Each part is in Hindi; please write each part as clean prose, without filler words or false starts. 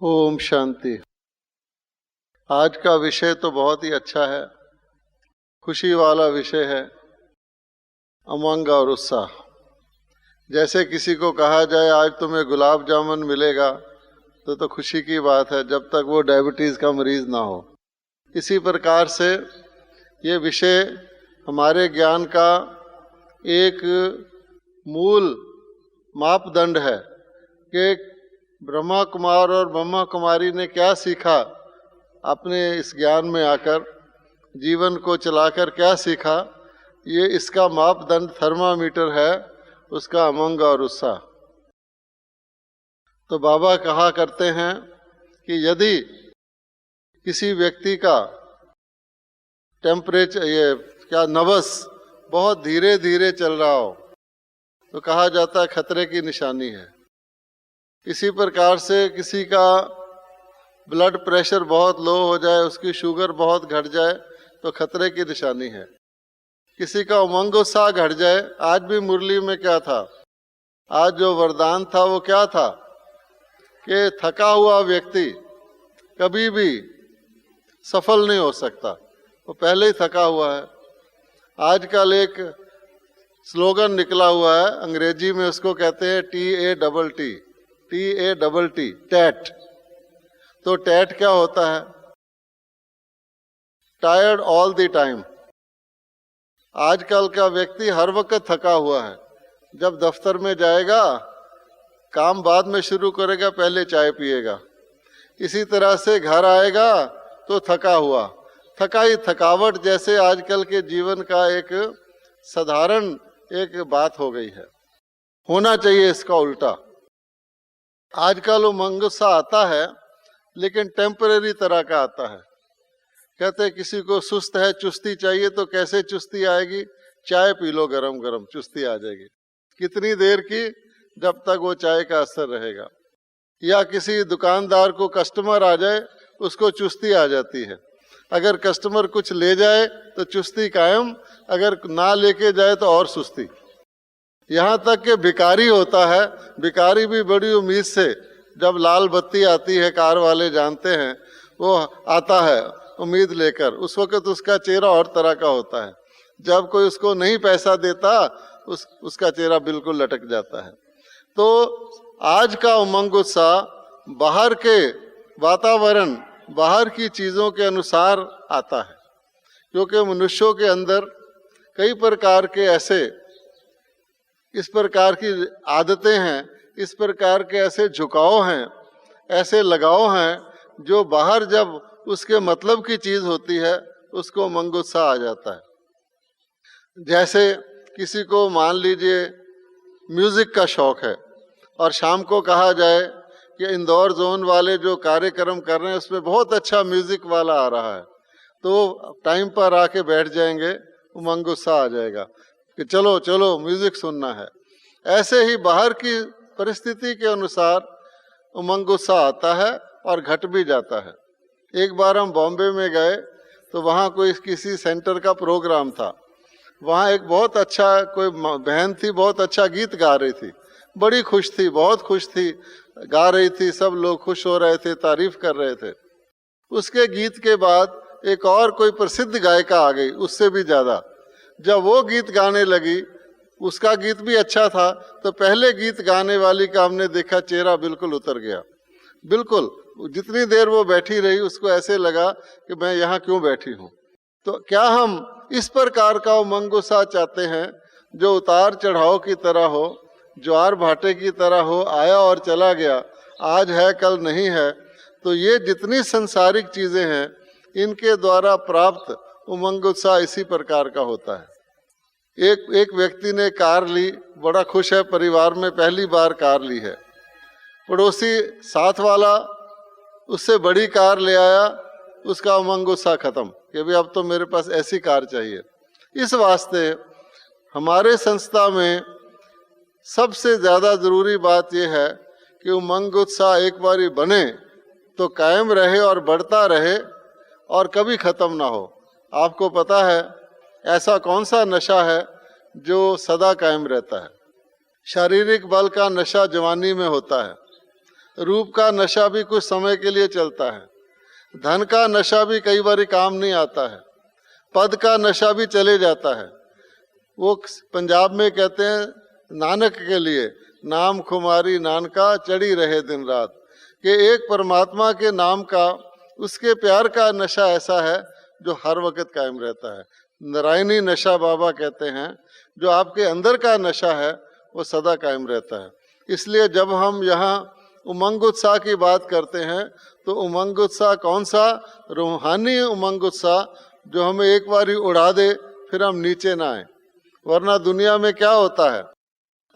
ओम शांति। आज का विषय तो बहुत ही अच्छा है, खुशी वाला विषय है, उमंग और उत्साह। जैसे किसी को कहा जाए आज तुम्हें गुलाब जामुन मिलेगा तो खुशी की बात है, जब तक वो डायबिटीज़ का मरीज ना हो। इसी प्रकार से ये विषय हमारे ज्ञान का एक मूल मापदंड है कि ब्रह्मा कुमार और ब्रह्मा कुमारी ने क्या सीखा, अपने इस ज्ञान में आकर जीवन को चलाकर क्या सीखा, ये इसका मापदंड थर्मामीटर है, उसका उमंग और उत्साह। तो बाबा कहा करते हैं कि यदि किसी व्यक्ति का टेम्परेचर नब्ज बहुत धीरे धीरे चल रहा हो तो कहा जाता है खतरे की निशानी है। इसी प्रकार से किसी का ब्लड प्रेशर बहुत लो हो जाए, उसकी शुगर बहुत घट जाए तो खतरे की निशानी है। किसी का उमंग उत्साह घट जाए, आज भी मुरली में क्या था, आज जो वरदान था वो क्या था कि थका हुआ व्यक्ति कभी भी सफल नहीं हो सकता, वो पहले ही थका हुआ है। आजकल एक स्लोगन निकला हुआ है, अंग्रेजी में उसको कहते हैं TATT, टैट। तो टैट क्या होता है? Tired all the time. आजकल का व्यक्ति हर वक्त थका हुआ है। जब दफ्तर में जाएगा, काम बाद में शुरू करेगा, पहले चाय पिएगा। इसी तरह से घर आएगा तो थका हुआ, थकावट जैसे आजकल के जीवन का एक साधारण एक बात हो गई है। होना चाहिए इसका उल्टा। आजकल उमंग उत्साह आता है लेकिन टेम्परेरी तरह का आता है। कहते हैं किसी को सुस्त है, चुस्ती चाहिए, तो कैसे चुस्ती आएगी? चाय पी लो गरम गरम, चुस्ती आ जाएगी। कितनी देर की? जब तक वो चाय का असर रहेगा। या किसी दुकानदार को कस्टमर आ जाए, उसको चुस्ती आ जाती है। अगर कस्टमर कुछ ले जाए तो चुस्ती कायम, अगर ना लेके जाए तो और सुस्ती। यहाँ तक कि भिखारी होता है, भिखारी भी बड़ी उम्मीद से, जब लाल बत्ती आती है, कार वाले जानते हैं, वो आता है उम्मीद लेकर। उस वक्त उसका चेहरा और तरह का होता है। जब कोई उसको नहीं पैसा देता, उसका चेहरा बिल्कुल लटक जाता है। तो आज का उमंग उत्साह बाहर के वातावरण, बाहर की चीज़ों के अनुसार आता है, क्योंकि मनुष्यों के अंदर कई प्रकार के ऐसे इस प्रकार की आदतें हैं, इस प्रकार के ऐसे झुकाव हैं, ऐसे लगाव हैं, जो बाहर जब उसके मतलब की चीज़ होती है उसको उमंग उत्साह आ जाता है। जैसे किसी को मान लीजिए म्यूज़िक का शौक़ है और शाम को कहा जाए कि इंदौर जोन वाले जो कार्यक्रम कर रहे हैं उसमें बहुत अच्छा म्यूज़िक वाला आ रहा है, तो टाइम पर आके बैठ जाएंगे, उमंग उत्साह आ जाएगा कि चलो चलो म्यूज़िक सुनना है। ऐसे ही बाहर की परिस्थिति के अनुसार उमंग उत्साह आता है और घट भी जाता है। एक बार हम बॉम्बे में गए तो वहाँ कोई किसी सेंटर का प्रोग्राम था। वहाँ एक बहुत अच्छा कोई बहन थी, बहुत अच्छा गीत गा रही थी, बड़ी खुश थी, बहुत खुश थी, गा रही थी, सब लोग खुश हो रहे थे, तारीफ कर रहे थे। उसके गीत के बाद एक और कोई प्रसिद्ध गायिका आ गई, उससे भी ज़्यादा। जब वो गीत गाने लगी, उसका गीत भी अच्छा था, तो पहले गीत गाने वाली का हमने देखा चेहरा बिल्कुल उतर गया। बिल्कुल जितनी देर वो बैठी रही उसको ऐसे लगा कि मैं यहाँ क्यों बैठी हूँ। तो क्या हम इस प्रकार का उमंग उत्साह चाहते हैं जो उतार चढ़ाव की तरह हो, ज्वार भाटे की तरह हो, आया और चला गया, आज है कल नहीं है? तो ये जितनी संसारिक चीज़ें हैं, इनके द्वारा प्राप्त उमंग उत्साह इसी प्रकार का होता है। एक व्यक्ति ने कार ली, बड़ा खुश है, परिवार में पहली बार कार ली है। पड़ोसी साथ वाला उससे बड़ी कार ले आया, उसका उमंग उत्साह खत्म कि भाई अब तो मेरे पास ऐसी कार चाहिए। इस वास्ते हमारे संस्था में सबसे ज़्यादा ज़रूरी बात यह है कि उमंग उत्साह एक बारी बने तो कायम रहे और बढ़ता रहे और कभी ख़त्म ना हो। आपको पता है ऐसा कौन सा नशा है जो सदा कायम रहता है? शारीरिक बल का नशा जवानी में होता है, रूप का नशा भी कुछ समय के लिए चलता है, धन का नशा भी कई बार काम नहीं आता है, पद का नशा भी चले जाता है। वो पंजाब में कहते हैं नानक के लिए, नाम खुमारी नानका चढ़ी रहे दिन रात, कि एक परमात्मा के नाम का, उसके प्यार का नशा ऐसा है जो हर वक्त कायम रहता है। नारायणी नशा बाबा कहते हैं, जो आपके अंदर का नशा है वो सदा कायम रहता है। इसलिए जब हम यहाँ उमंग उत्साह की बात करते हैं तो उमंग उत्साह कौन सा? रूहानी उमंग उत्साह, जो हमें एक बार ही उड़ा दे फिर हम नीचे ना आए। वरना दुनिया में क्या होता है,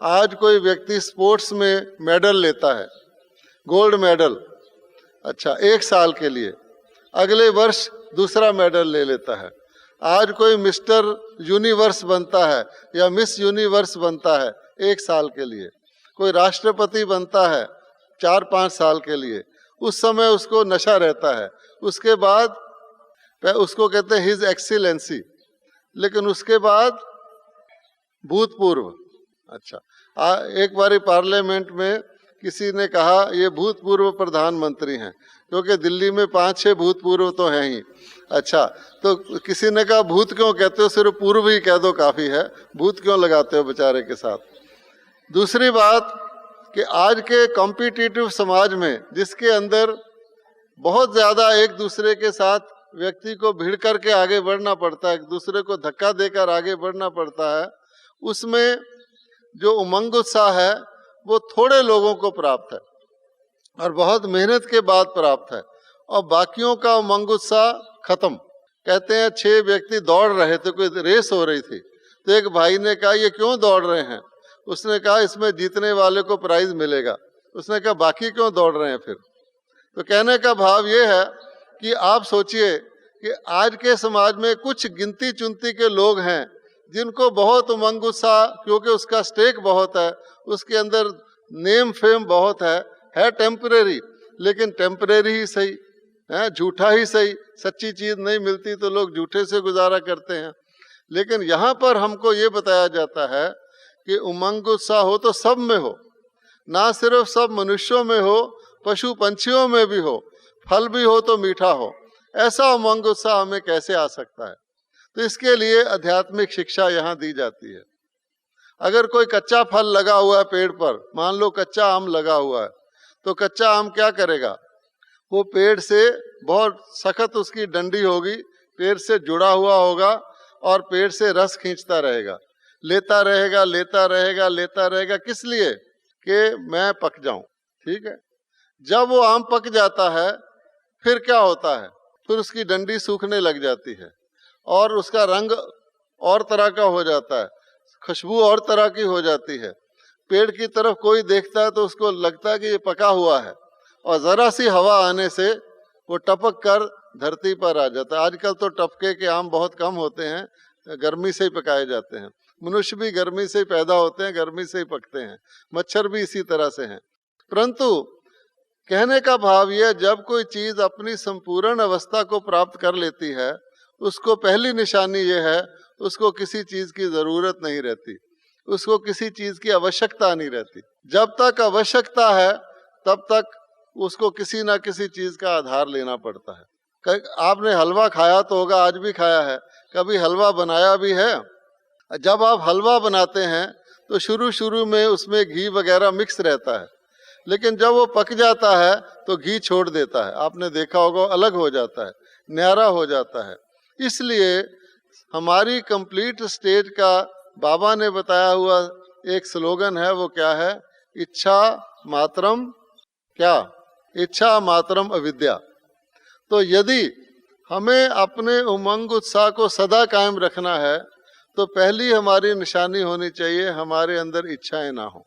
आज कोई व्यक्ति स्पोर्ट्स में मेडल लेता है, गोल्ड मेडल, अच्छा 1 साल के लिए, अगले वर्ष दूसरा मेडल ले लेता है। आज कोई मिस्टर यूनिवर्स बनता है या मिस यूनिवर्स बनता है 1 साल के लिए, कोई राष्ट्रपति बनता है 4-5 साल के लिए, उस समय उसको नशा रहता है। उसके बाद उसको कहते हैं हिज एक्सीलेंसी, लेकिन उसके बाद भूतपूर्व, अच्छा एक बारी पार्लियामेंट में किसी ने कहा ये भूतपूर्व प्रधानमंत्री हैं, क्योंकि दिल्ली में 5-6 भूतपूर्व तो हैं ही। अच्छा, तो किसी ने कहा भूत क्यों कहते हो, सिर्फ पूर्व ही कह दो काफ़ी है, भूत क्यों लगाते हो बेचारे के साथ। दूसरी बात कि आज के कॉम्पिटिटिव समाज में, जिसके अंदर बहुत ज़्यादा एक दूसरे के साथ व्यक्ति को भिड़ करके आगे बढ़ना पड़ता है, एक दूसरे को धक्का देकर आगे बढ़ना पड़ता है, उसमें जो उमंग उत्साह है वो थोड़े लोगों को प्राप्त है और बहुत मेहनत के बाद प्राप्त है, और बाकियों का उमंग उत्साह खत्म। कहते हैं 6 व्यक्ति दौड़ रहे थे, कोई रेस हो रही थी, तो एक भाई ने कहा ये क्यों दौड़ रहे हैं? उसने कहा इसमें जीतने वाले को प्राइज मिलेगा। उसने कहा बाकी क्यों दौड़ रहे हैं फिर? तो कहने का भाव ये है कि आप सोचिए कि आज के समाज में कुछ गिनती चुनती के लोग हैं जिनको बहुत उमंग उत्साह, क्योंकि उसका स्टेक बहुत है, उसके अंदर नेम फेम बहुत है टेम्परेरी, लेकिन टेम्परेरी ही सही है, झूठा ही सही, सच्ची चीज नहीं मिलती तो लोग झूठे से गुजारा करते हैं। लेकिन यहाँ पर हमको ये बताया जाता है कि उमंग उत्साह हो तो सब में हो, ना सिर्फ सब मनुष्यों में हो, पशु पंछियों में भी हो, फल भी हो तो मीठा हो। ऐसा उमंग उत्साह हमें कैसे आ सकता है? तो इसके लिए आध्यात्मिक शिक्षा यहाँ दी जाती है। अगर कोई कच्चा फल लगा हुआ है पेड़ पर, मान लो कच्चा आम लगा हुआ है, तो कच्चा आम क्या करेगा? वो पेड़ से बहुत सख्त उसकी डंडी होगी, पेड़ से जुड़ा हुआ होगा और पेड़ से रस खींचता रहेगा, लेता रहेगा लेता रहेगा लेता रहेगा। किस लिए? कि मैं पक जाऊं। ठीक है, जब वो आम पक जाता है फिर क्या होता है? फिर उसकी डंडी सूखने लग जाती है और उसका रंग और तरह का हो जाता है, खुशबू और तरह की हो जाती है। पेड़ की तरफ कोई देखता है तो उसको लगता है कि ये पका हुआ है, और जरा सी हवा आने से वो टपक कर धरती पर आ जाता है। आजकल तो टपके के आम बहुत कम होते हैं, गर्मी से ही पकाए जाते हैं। मनुष्य भी गर्मी से ही पैदा होते हैं, गर्मी से ही पकते हैं, मच्छर भी इसी तरह से हैं। परंतु कहने का भाव यह, जब कोई चीज अपनी संपूर्ण अवस्था को प्राप्त कर लेती है, उसको पहली निशानी ये है, उसको किसी चीज की जरूरत नहीं रहती, उसको किसी चीज की आवश्यकता नहीं रहती। जब तक आवश्यकता है तब तक उसको किसी ना किसी चीज का आधार लेना पड़ता है। आपने हलवा खाया तो होगा, आज भी खाया है, कभी हलवा बनाया भी है। जब आप हलवा बनाते हैं तो शुरू शुरू में उसमें घी वगैरह मिक्स रहता है, लेकिन जब वो पक जाता है तो घी छोड़ देता है, आपने देखा होगा, अलग हो जाता है, न्यारा हो जाता है। इसलिए हमारी कंप्लीट स्टेज का बाबा ने बताया हुआ एक स्लोगन है, वो क्या है? इच्छा मात्रम क्या? इच्छा मात्रम अविद्या। तो यदि हमें अपने उमंग उत्साह को सदा कायम रखना है तो पहली हमारी निशानी होनी चाहिए हमारे अंदर इच्छाएं ना हो।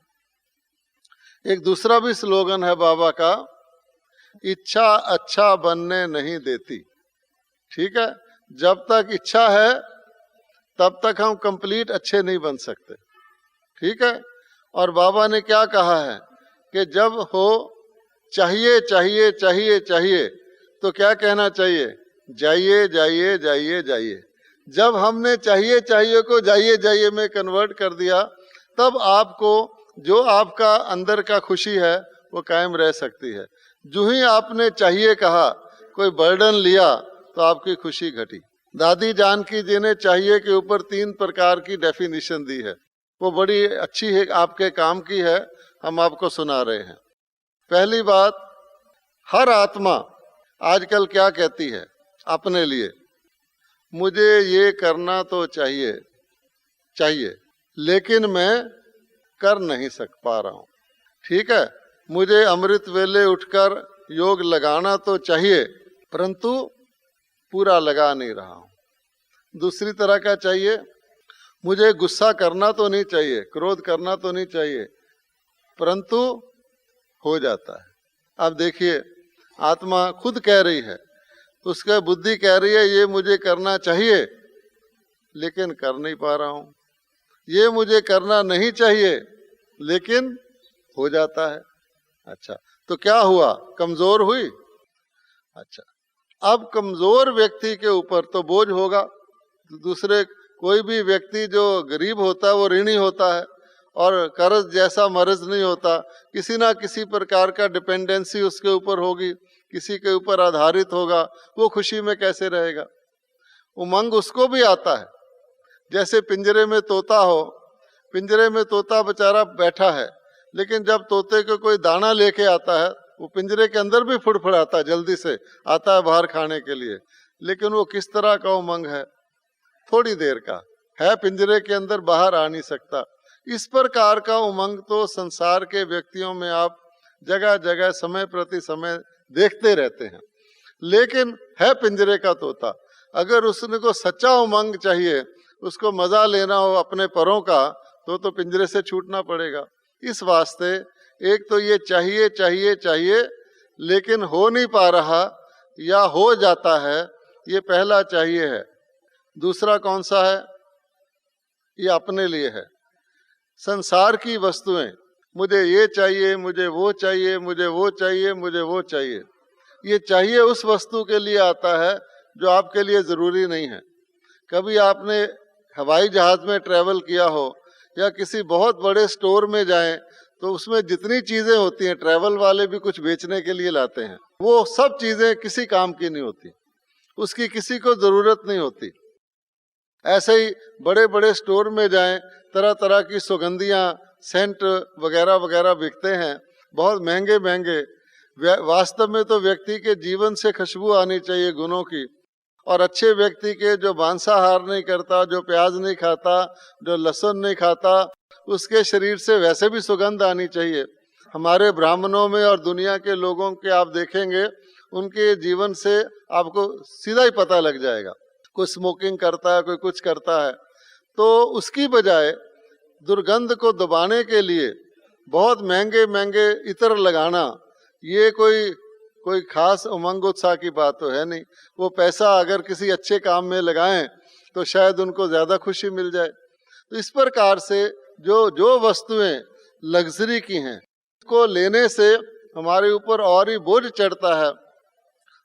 एक दूसरा भी स्लोगन है बाबा का, इच्छा अच्छा बनने नहीं देती। ठीक है, जब तक इच्छा है तब तक हम कंप्लीट अच्छे नहीं बन सकते। ठीक है, और बाबा ने क्या कहा है कि जब हो चाहिए चाहिए चाहिए चाहिए तो क्या कहना चाहिए? जाइए जाइए जाइए जाइए। जब हमने चाहिए चाहिए को जाइए जाइए में कन्वर्ट कर दिया, तब आपको जो आपका अंदर का खुशी है वो कायम रह सकती है। जो ही आपने चाहिए कहा, कोई बर्डन लिया, तो आपकी खुशी घटी। दादी जानकी जी ने चाहिए के ऊपर 3 प्रकार की डेफिनेशन दी है, वो बड़ी अच्छी है, आपके काम की है, हम आपको सुना रहे हैं। पहली बात, हर आत्मा आजकल क्या कहती है अपने लिए, मुझे ये करना तो चाहिए, लेकिन मैं कर नहीं पा रहा हूँ। ठीक है, मुझे अमृत वेले उठकर योग लगाना तो चाहिए, परंतु पूरा लगा नहीं रहा हूँ। दूसरी तरह का चाहिए, मुझे गुस्सा करना तो नहीं चाहिए, क्रोध करना तो नहीं चाहिए, परंतु हो जाता है। अब देखिए, आत्मा खुद कह रही है, उसका बुद्धि कह रही है ये मुझे करना चाहिए, लेकिन कर नहीं पा रहा हूँ। ये मुझे करना नहीं चाहिए, लेकिन हो जाता है। अच्छा, तो क्या हुआ? कमजोर हुई। अच्छा, अब कमजोर व्यक्ति के ऊपर तो बोझ होगा। दूसरे कोई भी व्यक्ति जो गरीब होता है वो ऋणी होता है, और कर्ज जैसा मर्ज नहीं होता, किसी ना किसी प्रकार का डिपेंडेंसी उसके ऊपर होगी, किसी के ऊपर आधारित होगा, वो खुशी में कैसे रहेगा? उमंग उसको भी आता है। जैसे पिंजरे में तोता हो, पिंजरे में तोता बेचारा बैठा है, लेकिन जब तोते को कोई दाना लेके आता है, वो पिंजरे के अंदर भी फुड़फुड़ाता है, जल्दी से आता है बाहर खाने के लिए, लेकिन वो किस तरह का उमंग है? थोड़ी देर का है, पिंजरे के अंदर बाहर आ नहीं सकता। इस प्रकार का उमंग तो संसार के व्यक्तियों में आप जगह जगह समय प्रति समय देखते रहते हैं। लेकिन है पिंजरे का तोता, अगर उसने को सच्चा उमंग चाहिए, उसको मजा लेना हो अपने परों का, तो पिंजरे से छूटना पड़ेगा। इस वास्ते एक तो ये चाहिए चाहिए चाहिए, लेकिन हो नहीं पा रहा या हो जाता है, ये पहला चाहिए है। दूसरा कौन सा है? ये अपने लिए है। संसार की वस्तुएं, मुझे ये चाहिए, मुझे वो चाहिए, मुझे वो चाहिए, मुझे वो चाहिए। ये चाहिए उस वस्तु के लिए आता है जो आपके लिए जरूरी नहीं है। कभी आपने हवाई जहाज में ट्रेवल किया हो, या किसी बहुत बड़े स्टोर में जाएं, तो उसमें जितनी चीजें होती हैं, ट्रेवल वाले भी कुछ बेचने के लिए लाते हैं, वो सब चीजें किसी काम की नहीं होती, उसकी किसी को जरूरत नहीं होती। ऐसे ही बड़े बड़े स्टोर में जाएं, तरह तरह की सुगंधियां, सेंट वगैरह वगैरह बिकते हैं, बहुत महंगे महंगे। वास्तव में तो व्यक्ति के जीवन से खुशबू आनी चाहिए गुणों की, और अच्छे व्यक्ति के जो मांसाहार नहीं करता, जो प्याज नहीं खाता, जो लहसुन नहीं खाता, उसके शरीर से वैसे भी सुगंध आनी चाहिए। हमारे ब्राह्मणों में और दुनिया के लोगों के आप देखेंगे, उनके जीवन से आपको सीधा ही पता लग जाएगा। कोई स्मोकिंग करता है, कोई कुछ करता है, तो उसकी बजाय दुर्गंध को दबाने के लिए बहुत महंगे महंगे इत्र लगाना, ये कोई खास उमंग उत्साह की बात तो है नहीं। वो पैसा अगर किसी अच्छे काम में लगाएं तो शायद उनको ज्यादा खुशी मिल जाए। तो इस प्रकार से जो वस्तुएं लग्जरी की हैं, को लेने से हमारे ऊपर और ही बोझ चढ़ता है,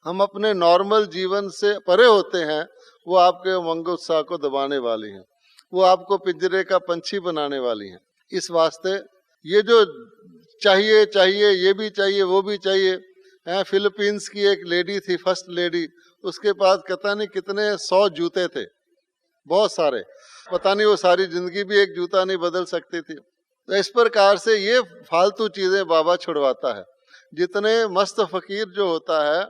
हम अपने नॉर्मल जीवन से परे होते हैं। वो आपके उमंग उत्साह को दबाने वाली हैं, वो आपको पिंजरे का पंछी बनाने वाली हैं। इस वास्ते ये जो चाहिए चाहिए, ये भी चाहिए वो भी चाहिए है। फिलीपींस की एक लेडी थी, फर्स्ट लेडी, उसके पास पता नहीं कितने 100 जूते थे, बहुत सारे, पता नहीं वो सारी जिंदगी भी एक जूता नहीं बदल सकती थी। तो इस प्रकार से ये फालतू चीजें बाबा छुड़वाता है। जितने मस्त फकीर जो होता है,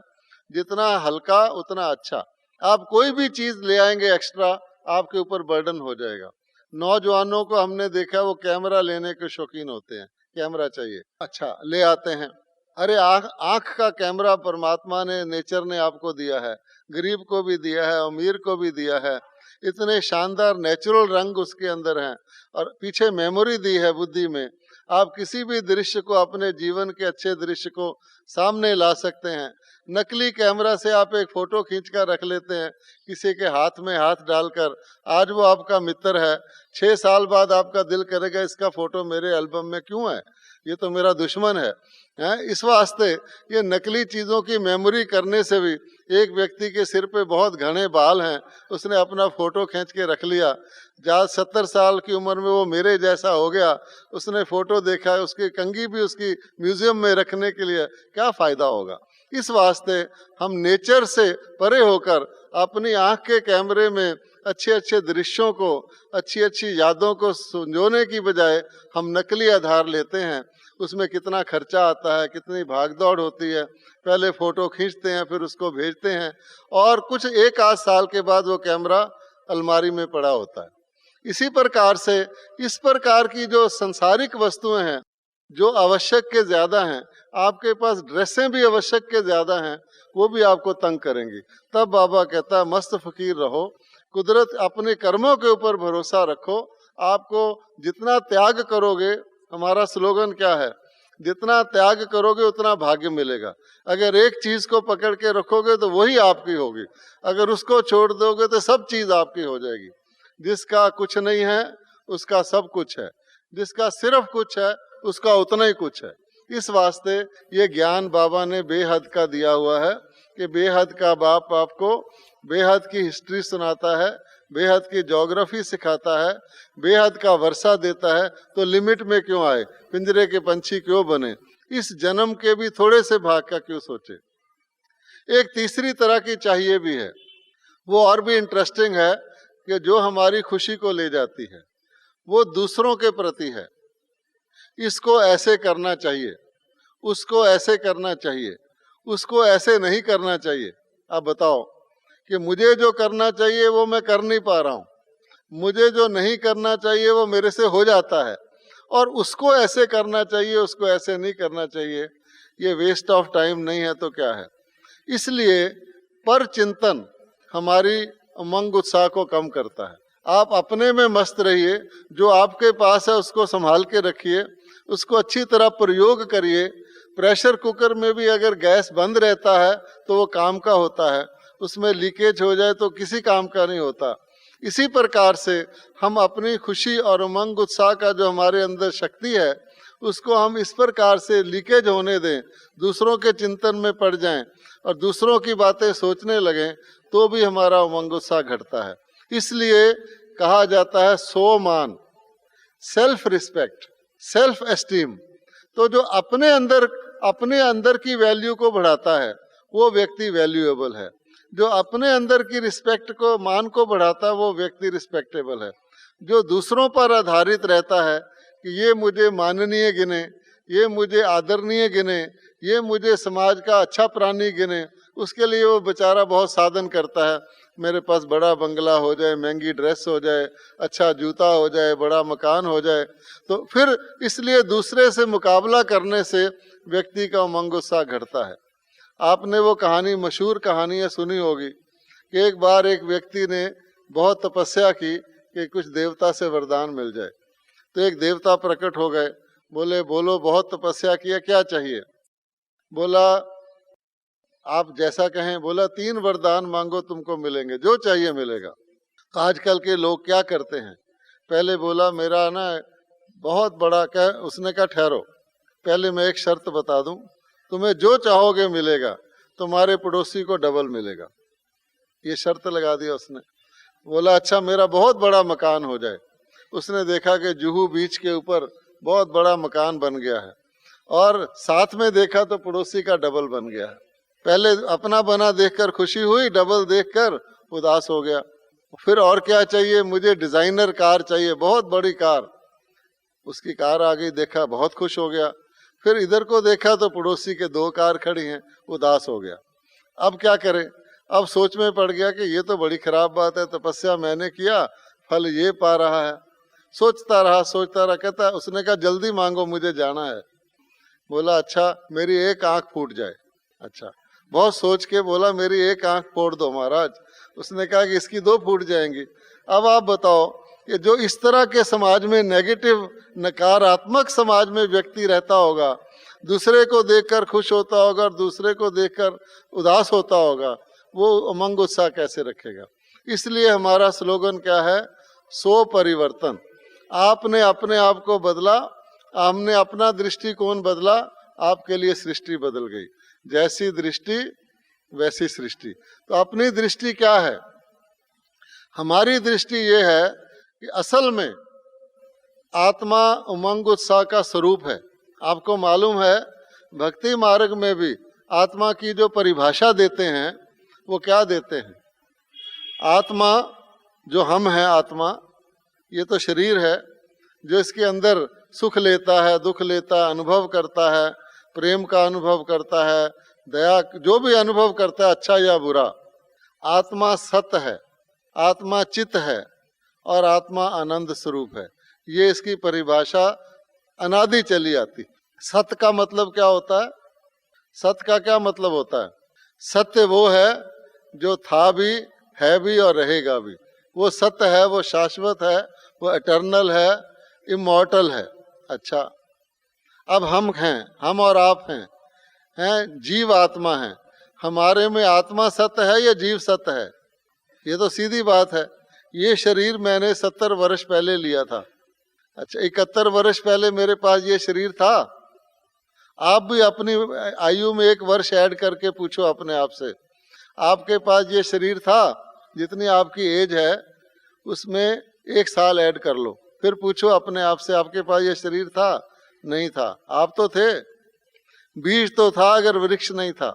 जितना हल्का उतना अच्छा। आप कोई भी चीज ले आएंगे एक्स्ट्रा, आपके ऊपर बर्डन हो जाएगा। नौजवानों को हमने देखा, वो कैमरा लेने के शौकीन होते हैं, कैमरा चाहिए, अच्छा ले आते हैं। अरे आंख का कैमरा परमात्मा ने, नेचर ने आपको दिया है, गरीब को भी दिया है, अमीर को भी दिया है। इतने शानदार नेचुरल रंग उसके अंदर हैं, और पीछे मेमोरी दी है बुद्धि में। आप किसी भी दृश्य को, अपने जीवन के अच्छे दृश्य को सामने ला सकते हैं। नकली कैमरा से आप एक फोटो खींच कर रख लेते हैं, किसी के हाथ में हाथ डालकर। आज वो आपका मित्र है, 6 साल बाद आपका दिल करेगा इसका फोटो मेरे एल्बम में क्यों है, ये तो मेरा दुश्मन है। इस वास्ते ये नकली चीज़ों की मेमोरी करने से भी, एक व्यक्ति के सिर पे बहुत घने बाल हैं, उसने अपना फोटो खींच के रख लिया, 70 साल की उम्र में वो मेरे जैसा हो गया, उसने फोटो देखा, उसकी कंघी भी उसकी म्यूजियम में रखने के लिए, क्या फायदा होगा। इस वास्ते हम नेचर से परे होकर अपनी आंख के कैमरे में अच्छे अच्छे दृश्यों को, अच्छी अच्छी यादों को संजोने की बजाय हम नकली आधार लेते हैं। उसमें कितना खर्चा आता है, कितनी भागदौड़ होती है, पहले फोटो खींचते हैं, फिर उसको भेजते हैं, और कुछ 1 आध साल के बाद वो कैमरा अलमारी में पड़ा होता है। इसी प्रकार से इस प्रकार की जो संसारिक वस्तुएं हैं, जो आवश्यक के ज्यादा हैं, आपके पास ड्रेसें भी आवश्यक के ज्यादा हैं, वो भी आपको तंग करेंगी। तब बाबा कहता है मस्त फकीर रहो, कुदरत अपने कर्मों के ऊपर भरोसा रखो। आपको जितना त्याग करोगे, हमारा स्लोगन क्या है, जितना त्याग करोगे उतना भाग्य मिलेगा। अगर एक चीज को पकड़ के रखोगे तो वही आपकी होगी, अगर उसको छोड़ दोगे तो सब चीज आपकी हो जाएगी। जिसका कुछ नहीं है उसका सब कुछ है, जिसका सिर्फ कुछ है उसका उतना ही कुछ है। इस वास्ते ये ज्ञान बाबा ने बेहद का दिया हुआ है कि बेहद का बाप आपको बेहद की हिस्ट्री सुनाता है, बेहद की ज्योग्राफी सिखाता है, बेहद का वर्षा देता है, तो लिमिट में क्यों आए, पिंजरे के पंछी क्यों बने, इस जन्म के भी थोड़े से भाग का क्यों सोचे। एक तीसरी तरह की चाहिए भी है, वो और भी इंटरेस्टिंग है, कि जो हमारी खुशी को ले जाती है वो दूसरों के प्रति है। इसको ऐसे करना चाहिए, उसको ऐसे करना चाहिए, उसको ऐसे नहीं करना चाहिए। अब बताओ कि मुझे जो करना चाहिए वो मैं कर नहीं पा रहा हूँ, मुझे जो नहीं करना चाहिए वो मेरे से हो जाता है, और उसको ऐसे करना चाहिए, उसको ऐसे नहीं करना चाहिए। ये वेस्ट ऑफ टाइम नहीं है तो क्या है। इसलिए पर चिंतन हमारी उमंग उत्साह को कम करता है। आप अपने में मस्त रहिए, जो आपके पास है उसको संभाल के रखिए, उसको अच्छी तरह प्रयोग करिए। प्रेशर कुकर में भी अगर गैस बंद रहता है तो वो काम का होता है, उसमें लीकेज हो जाए तो किसी काम का नहीं होता। इसी प्रकार से हम अपनी खुशी और उमंग उत्साह का जो हमारे अंदर शक्ति है उसको हम इस प्रकार से लीकेज होने दें, दूसरों के चिंतन में पड़ जाएं और दूसरों की बातें सोचने लगें, तो भी हमारा उमंग उत्साह घटता है। इसलिए कहा जाता है सो मान, सेल्फ रिस्पेक्ट, सेल्फ एस्टीम। तो जो अपने अंदर की वैल्यू को बढ़ाता है वो व्यक्ति वैल्यूएबल है, जो अपने अंदर की रिस्पेक्ट को, मान को बढ़ाता है वो व्यक्ति रिस्पेक्टेबल है। जो दूसरों पर आधारित रहता है कि ये मुझे माननीय गिने, ये मुझे आदरणीय गिने, ये मुझे समाज का अच्छा प्राणी गिने, उसके लिए वो बेचारा बहुत साधन करता है। मेरे पास बड़ा बंगला हो जाए, महंगी ड्रेस हो जाए, अच्छा जूता हो जाए, बड़ा मकान हो जाए, तो फिर इसलिए दूसरे से मुकाबला करने से व्यक्ति का उमंग उत्साह घटता है। आपने वो कहानी, मशहूर कहानी सुनी होगी कि एक बार एक व्यक्ति ने बहुत तपस्या की कि कुछ देवता से वरदान मिल जाए। तो एक देवता प्रकट हो गए, बोले बोलो बहुत तपस्या किया, क्या चाहिए। बोला आप जैसा कहें। बोला 3 वरदान मांगो तुमको मिलेंगे, जो चाहिए मिलेगा। आजकल के लोग क्या करते हैं, पहले बोला मेरा ना बहुत बड़ा, क्या उसने कहा ठहरो, पहले मैं एक शर्त बता दूं, तुम्हें जो चाहोगे मिलेगा, तुम्हारे पड़ोसी को डबल मिलेगा। ये शर्त लगा दिया उसने। बोला अच्छा मेरा बहुत बड़ा मकान हो जाए। उसने देखा कि जुहू बीच के ऊपर बहुत बड़ा मकान बन गया है, और साथ में देखा तो पड़ोसी का डबल बन गया है। पहले अपना बना देखकर खुशी हुई, डबल देखकर उदास हो गया। फिर और क्या चाहिए, मुझे डिजाइनर कार चाहिए, बहुत बड़ी कार। उसकी कार आ गई, देखा बहुत खुश हो गया। फिर इधर को देखा तो पड़ोसी के 2 कार खड़ी हैं, उदास हो गया। अब क्या करे, अब सोच में पड़ गया कि ये तो बड़ी खराब बात है, तपस्या मैंने किया, फल ये पा रहा है। सोचता रहा, कहता उसने कहा जल्दी मांगो मुझे जाना है। बोला अच्छा मेरी एक आंख फूट जाए। अच्छा, बहुत सोच के बोला मेरी एक आंख फोड़ दो महाराज। उसने कहा कि इसकी 2 फूट जाएंगी। अब आप बताओ कि जो इस तरह के समाज में नेगेटिव, नकारात्मक समाज में व्यक्ति रहता होगा, दूसरे को देखकर खुश होता होगा और दूसरे को देखकर उदास होता होगा, वो उमंग उत्साह कैसे रखेगा। इसलिए हमारा स्लोगन क्या है, सो परिवर्तन। आपने अपने आप को बदला, हमने अपना दृष्टिकोण बदला, आपके लिए सृष्टि बदल गई। जैसी दृष्टि वैसी सृष्टि। तो अपनी दृष्टि क्या है? हमारी दृष्टि ये है कि असल में आत्मा उमंग उत्साह का स्वरूप है। आपको मालूम है भक्ति मार्ग में भी आत्मा की जो परिभाषा देते हैं वो क्या देते हैं? आत्मा जो हम हैं, आत्मा ये तो शरीर है जो इसके अंदर सुख लेता है, दुख लेता है, अनुभव करता है, प्रेम का अनुभव करता है, दया, जो भी अनुभव करता है अच्छा या बुरा। आत्मा सत्य है, आत्मा चित्त है और आत्मा आनंद स्वरूप है। ये इसकी परिभाषा अनादि चली आती। सत्य का मतलब क्या होता है? सत्य का क्या मतलब होता है? सत्य वो है जो था भी, है भी और रहेगा भी। वो सत्य है, वो शाश्वत है, वो इटर्नल है, इमॉर्टल है। अच्छा, अब हम हैं, हम और आप हैं जीव आत्मा है। हमारे में आत्मा सत्य है या जीव सत्य है? ये तो सीधी बात है। ये शरीर मैंने 70 वर्ष पहले लिया था। अच्छा, 71 वर्ष पहले मेरे पास ये शरीर था। आप भी अपनी आयु में 1 वर्ष ऐड करके पूछो अपने आप से, आपके पास ये शरीर था? जितनी आपकी एज है उसमें 1 साल ऐड कर लो, फिर पूछो अपने आप से आपके पास ये शरीर था? नहीं था। आप तो थे, बीज तो था अगर वृक्ष नहीं था।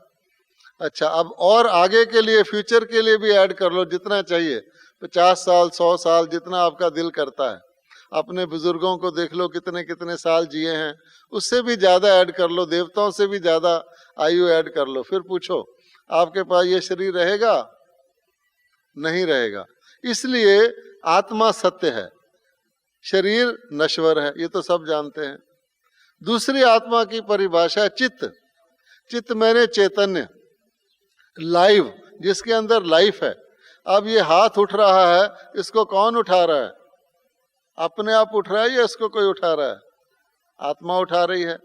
अच्छा, अब और आगे के लिए, फ्यूचर के लिए भी ऐड कर लो जितना चाहिए, 50 साल, 100 साल, जितना आपका दिल करता है। अपने बुजुर्गों को देख लो कितने कितने साल जिए हैं, उससे भी ज्यादा ऐड कर लो, देवताओं से भी ज्यादा आयु ऐड कर लो, फिर पूछो आपके पास ये शरीर रहेगा? नहीं रहेगा। इसलिए आत्मा सत्य है, शरीर नश्वर है, ये तो सब जानते हैं। दूसरी आत्मा की परिभाषा है चित्त। चित्त मैंने चैतन्य, लाइव, जिसके अंदर लाइफ है। अब ये हाथ उठ रहा है, इसको कौन उठा रहा है? अपने आप उठ रहा है या इसको कोई उठा रहा है? आत्मा उठा रही है।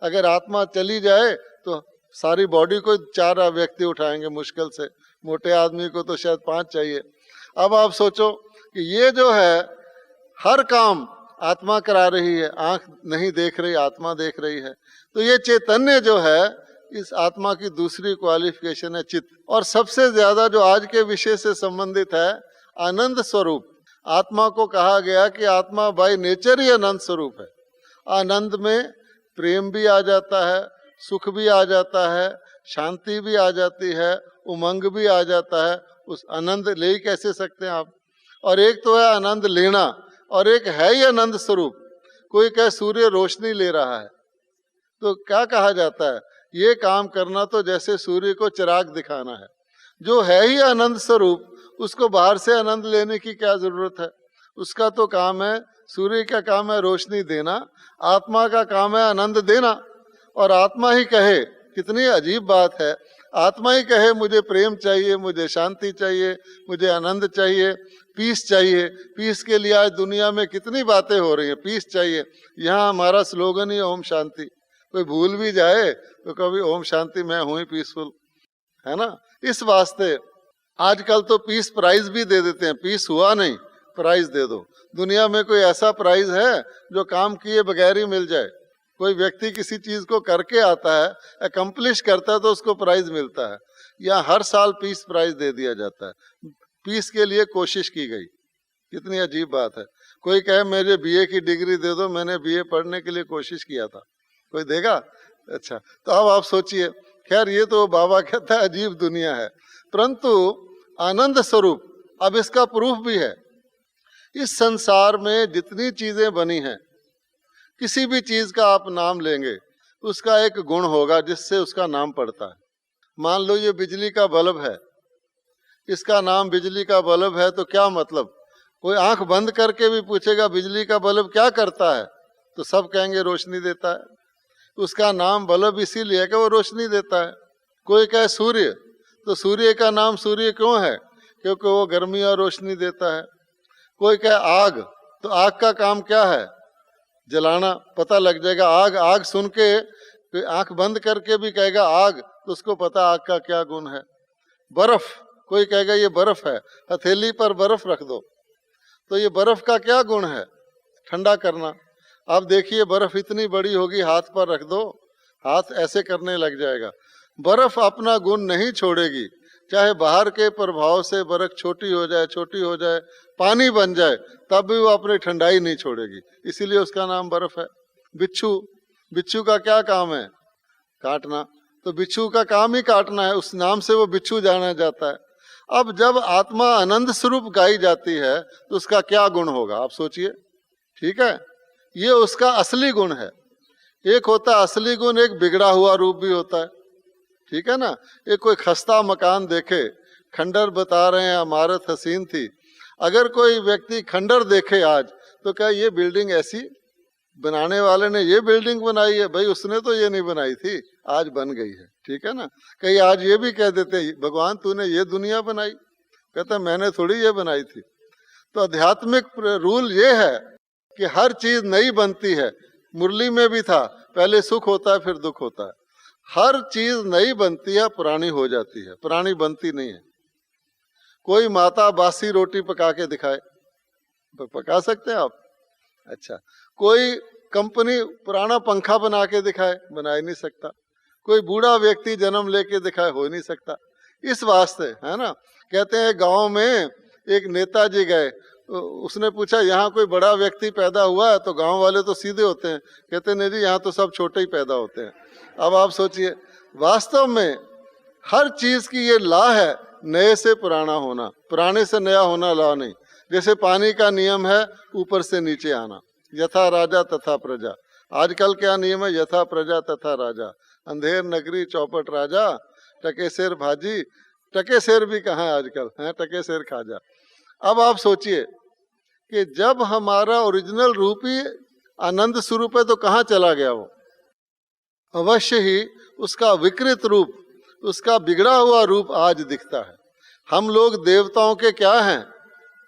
अगर आत्मा चली जाए तो सारी बॉडी को 4 व्यक्ति उठाएंगे मुश्किल से, मोटे आदमी को तो शायद 5 चाहिए। अब आप सोचो कि ये जो है हर काम आत्मा करा रही है, आंख नहीं देख रही, आत्मा देख रही है। तो ये चैतन्य जो है, इस आत्मा की दूसरी क्वालिफिकेशन है चित्त। और सबसे ज्यादा जो आज के विषय से संबंधित है, आनंद स्वरूप। आत्मा को कहा गया कि आत्मा बाय नेचर ही आनंद स्वरूप है। आनंद में प्रेम भी आ जाता है, सुख भी आ जाता है, शांति भी आ जाती है, उमंग भी आ जाता है। उस आनंद ले ही कैसे सकते हैं आप? और एक तो है आनंद लेना, और एक है ही आनंद स्वरूप। कोई कहे सूर्य रोशनी ले रहा है, तो क्या कहा जाता है? ये काम करना तो जैसे सूर्य को चिराग दिखाना है। जो है ही आनंद स्वरूप, उसको बाहर से आनंद लेने की क्या जरूरत है? उसका तो काम है, सूर्य का काम है रोशनी देना, आत्मा का काम है आनंद देना। और आत्मा ही कहे, कितनी अजीब बात है, आत्मा ही कहे मुझे प्रेम चाहिए, मुझे शांति चाहिए, मुझे आनंद चाहिए, पीस चाहिए। पीस के लिए आज दुनिया में कितनी बातें हो रही हैं, पीस चाहिए। यहाँ हमारा स्लोगन ही ओम शांति। कोई भूल भी जाए तो कभी ओम शांति, मैं हूं ही पीसफुल, है ना। इस वास्ते आजकल तो पीस प्राइज भी दे देते हैं। पीस हुआ नहीं, प्राइज दे दो। दुनिया में कोई ऐसा प्राइज है जो काम किए बगैर ही मिल जाए? कोई व्यक्ति किसी चीज को करके आता है, अकम्प्लिश करता है, तो उसको प्राइज मिलता है। या हर साल पीस प्राइज दे दिया जाता है। पीस के लिए कोशिश की गई, कितनी अजीब बात है। कोई कहे मुझे बीए की डिग्री दे दो, मैंने बीए पढ़ने के लिए कोशिश किया था, कोई देगा? अच्छा, तो अब आप सोचिए। खैर, ये तो बाबा कहता है अजीब दुनिया है, परंतु आनंद स्वरूप। अब इसका प्रूफ भी है। इस संसार में जितनी चीजें बनी हैं, किसी भी चीज का आप नाम लेंगे, उसका एक गुण होगा जिससे उसका नाम पड़ता है। मान लो ये बिजली का बल्ब है, इसका नाम बिजली का बल्ब है, तो क्या मतलब? कोई आंख बंद करके भी पूछेगा बिजली का बल्ब क्या करता है, तो सब कहेंगे रोशनी देता है। उसका नाम बल्ब इसीलिए कि वो रोशनी देता है। कोई कहे सूर्य, तो सूर्य का नाम सूर्य क्यों है? क्योंकि वो गर्मी और रोशनी देता है। कोई कहे आग, तो आग का काम क्या है? जलाना। पता लग जाएगा आग। आग सुन के आंख बंद करके भी कहेगा आग, तो उसको पता आग का क्या गुण है। बर्फ, कोई कहेगा ये बर्फ है, हथेली पर बर्फ रख दो, तो ये बर्फ का क्या गुण है? ठंडा करना। आप देखिए बर्फ इतनी बड़ी होगी, हाथ पर रख दो, हाथ ऐसे करने लग जाएगा। बर्फ अपना गुण नहीं छोड़ेगी, चाहे बाहर के प्रभाव से बर्फ छोटी हो जाए, पानी बन जाए, तब भी वो अपनी ठंडाई नहीं छोड़ेगी, इसीलिए उसका नाम बर्फ है। बिच्छू का क्या काम है? काटना। तो बिच्छू का काम ही काटना है, उस नाम से वो बिच्छू जाना जाता है। अब जब आत्मा आनंद स्वरूप गाई जाती है तो उसका क्या गुण होगा, आप सोचिए। ठीक है, ये उसका असली गुण है। एक होता है असली गुण, एक बिगड़ा हुआ रूप भी होता है। ठीक है ना। एक कोई खस्ता मकान देखे, खंडर बता रहे हैं इमारत हसीन थी, अगर कोई व्यक्ति खंडर देखे आज, तो क्या ये बिल्डिंग ऐसी, बनाने वाले ने ये बिल्डिंग बनाई है? भाई उसने तो ये नहीं बनाई थी, आज बन गई है। ठीक है ना। कहीं आज ये भी कह देते भगवान तूने ये दुनिया बनाई, कहता मैंने थोड़ी ये बनाई थी। तो आध्यात्मिक रूल ये है कि हर चीज नई बनती है। मुरली में भी था, पहले सुख होता है फिर दुख होता है। हर चीज नई बनती है, पुरानी हो जाती है, पुरानी बनती नहीं है। कोई माता बासी रोटी पका के दिखाए, पका सकते हैं आप? अच्छा, कोई कंपनी पुराना पंखा बना के दिखाए, बना ही नहीं सकता। कोई बूढ़ा व्यक्ति जन्म लेके दिखाए, हो ही नहीं सकता। इस वास्ते है ना, कहते हैं गांव में एक नेताजी गए, उसने पूछा यहाँ कोई बड़ा व्यक्ति पैदा हुआ है? तो गांव वाले तो सीधे होते हैं, कहते नहीं जी यहाँ तो सब छोटे ही पैदा होते हैं। अब आप सोचिए, वास्तव में हर चीज की ये ला है, नए से पुराना होना, पुराने से नया होना ला नहीं। जैसे पानी का नियम है ऊपर से नीचे आना, यथा राजा तथा प्रजा। आजकल क्या नियम है? यथा प्रजा तथा राजा। अंधेर नगरी चौपट राजा, टके शेर भाजी। टके शेर भी कहाँ है आजकल, है टके शेर खाजा। अब आप सोचिए कि जब हमारा ओरिजिनल रूप ही आनंद स्वरूप है तो कहाँ चला गया वो? अवश्य ही उसका विकृत रूप, उसका बिगड़ा हुआ रूप आज दिखता है। हम लोग देवताओं के क्या हैं?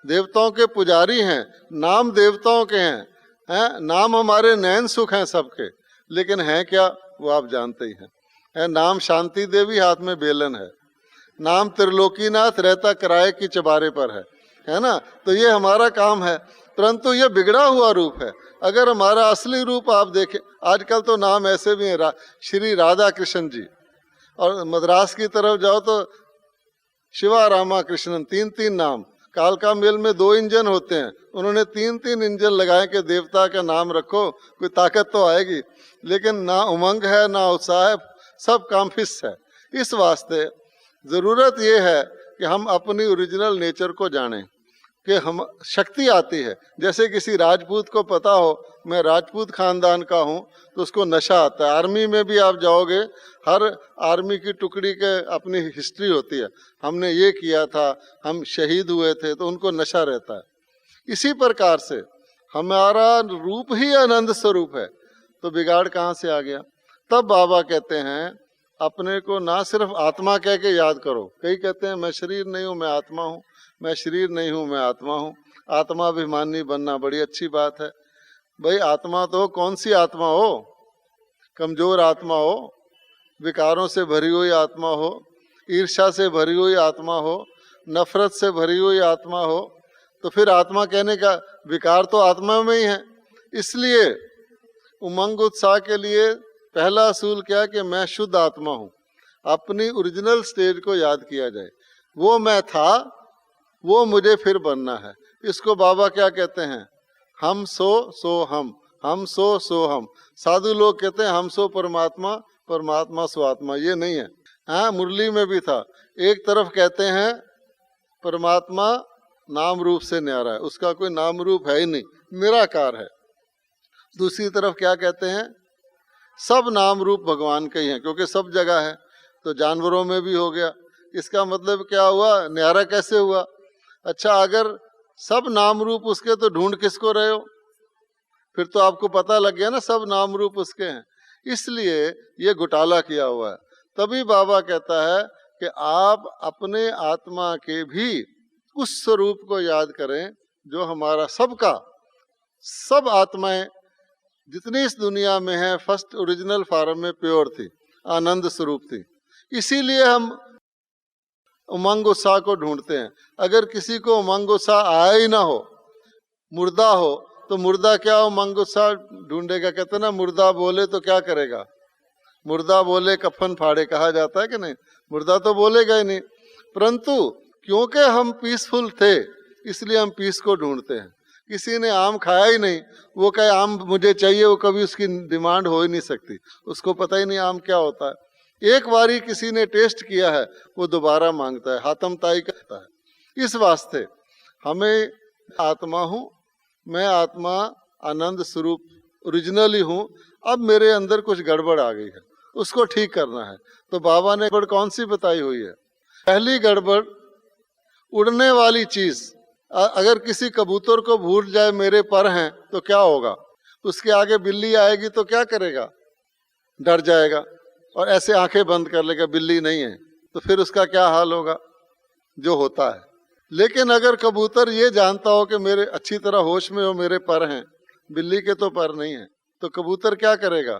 देवताओं के पुजारी हैं, नाम देवताओं के हैं, नाम हमारे नयन सुख हैं सबके, लेकिन हैं क्या वो आप जानते ही हैं। नाम शांति देवी, हाथ में बेलन है। नाम त्रिलोकीनाथ, रहता किराए की चबारे पर है ना। तो ये हमारा काम है, परंतु ये बिगड़ा हुआ रूप है। अगर हमारा असली रूप आप देखें, आजकल तो नाम ऐसे भी हैं, श्री राधा कृष्ण जी, और मद्रास की तरफ जाओ तो शिवा रामा कृष्णन, 3-3 नाम। कालका मेल में 2 इंजन होते हैं, उन्होंने 3-3 इंजन लगाए कि देवता का नाम रखो, कोई ताकत तो आएगी। लेकिन ना उमंग है, ना उत्साह है, सब काम फिस है। इस वास्ते जरूरत ये है कि हम अपनी ओरिजिनल नेचर को जानें, कि हम शक्ति आती है। जैसे किसी राजपूत को पता हो मैं राजपूत खानदान का हूँ, तो उसको नशा आता है। आर्मी में भी आप जाओगे, हर आर्मी की टुकड़ी के अपनी हिस्ट्री होती है, हमने ये किया था, हम शहीद हुए थे, तो उनको नशा रहता है। इसी प्रकार से हमारा रूप ही आनंद स्वरूप है, तो बिगाड़ कहाँ से आ गया? तब बाबा कहते हैं अपने को ना सिर्फ आत्मा कह के याद करो। कई कहते हैं मैं शरीर नहीं हूँ, मैं आत्मा हूँ, मैं शरीर नहीं हूँ, मैं आत्मा हूँ। आत्माभिमानी बनना बड़ी अच्छी बात है। भाई आत्मा तो कौन सी आत्मा हो? कमजोर आत्मा हो, विकारों से भरी हुई आत्मा हो, ईर्ष्या से भरी हुई आत्मा हो, नफरत से भरी हुई आत्मा हो, तो फिर आत्मा कहने का विकार तो आत्मा में ही है। इसलिए उमंग उत्साह के लिए पहला असूल क्या कि मैं शुद्ध आत्मा हूँ। अपनी ओरिजिनल स्टेज को याद किया जाए, वो मैं था, वो मुझे फिर बनना है। इसको बाबा क्या कहते हैं? हम सो हम सो हम। साधु लोग कहते हैं हम सो परमात्मा, परमात्मा सो आत्मा। ये नहीं है। हाँ, मुरली में भी था, एक तरफ कहते हैं परमात्मा नाम रूप से न्यारा है, उसका कोई नाम रूप है ही नहीं, निराकार है। दूसरी तरफ क्या कहते हैं? सब नाम रूप भगवान के ही हैं, क्योंकि सब जगह है। तो जानवरों में भी हो गया। इसका मतलब क्या हुआ? न्यारा कैसे हुआ? अच्छा, अगर सब नाम रूप उसके, तो ढूंढ किसको रहे हो? फिर तो आपको पता लग गया ना सब नाम रूप उसके हैं। इसलिए ये घोटाला किया हुआ है। तभी बाबा कहता है कि आप अपने आत्मा के भी उस स्वरूप को याद करें जो हमारा सबका, सब आत्माएं जितनी इस दुनिया में है फर्स्ट ओरिजिनल फॉर्म में प्योर थी, आनंद स्वरूप थी। इसीलिए हम उमंग उत्साह को ढूंढते हैं। अगर किसी को उमंग उत्साह आया ही ना हो, मुर्दा हो, तो मुर्दा क्या हो मंगूसा ढूंढेगा। कहते ना मुर्दा बोले तो क्या करेगा, मुर्दा बोले कफन फाड़े, कहा जाता है कि नहीं। मुर्दा तो बोलेगा ही नहीं, परंतु क्योंकि हम पीसफुल थे इसलिए हम पीस को ढूंढते हैं। किसी ने आम खाया ही नहीं, वो कहे आम मुझे चाहिए, वो कभी उसकी डिमांड हो ही नहीं सकती, उसको पता ही नहीं आम क्या होता है। एक बारी किसी ने टेस्ट किया है वो दोबारा मांगता है, हातमताई करता है। इस वास्ते हमें आत्मा हूँ, मैं आत्मा आनंद स्वरूप ओरिजिनली हूँ, अब मेरे अंदर कुछ गड़बड़ आ गई है, उसको ठीक करना है। तो बाबा ने गड़बड़ कौन सी बताई हुई है। पहली गड़बड़, उड़ने वाली चीज। अगर किसी कबूतर को भूल जाए मेरे पर हैं तो क्या होगा, उसके आगे बिल्ली आएगी तो क्या करेगा, डर जाएगा और ऐसे आंखें बंद कर लेगा, बिल्ली नहीं है, तो फिर उसका क्या हाल होगा, जो होता है। लेकिन अगर कबूतर ये जानता हो कि मेरे अच्छी तरह होश में हो, मेरे पर हैं, बिल्ली के तो पर नहीं है, तो कबूतर क्या करेगा,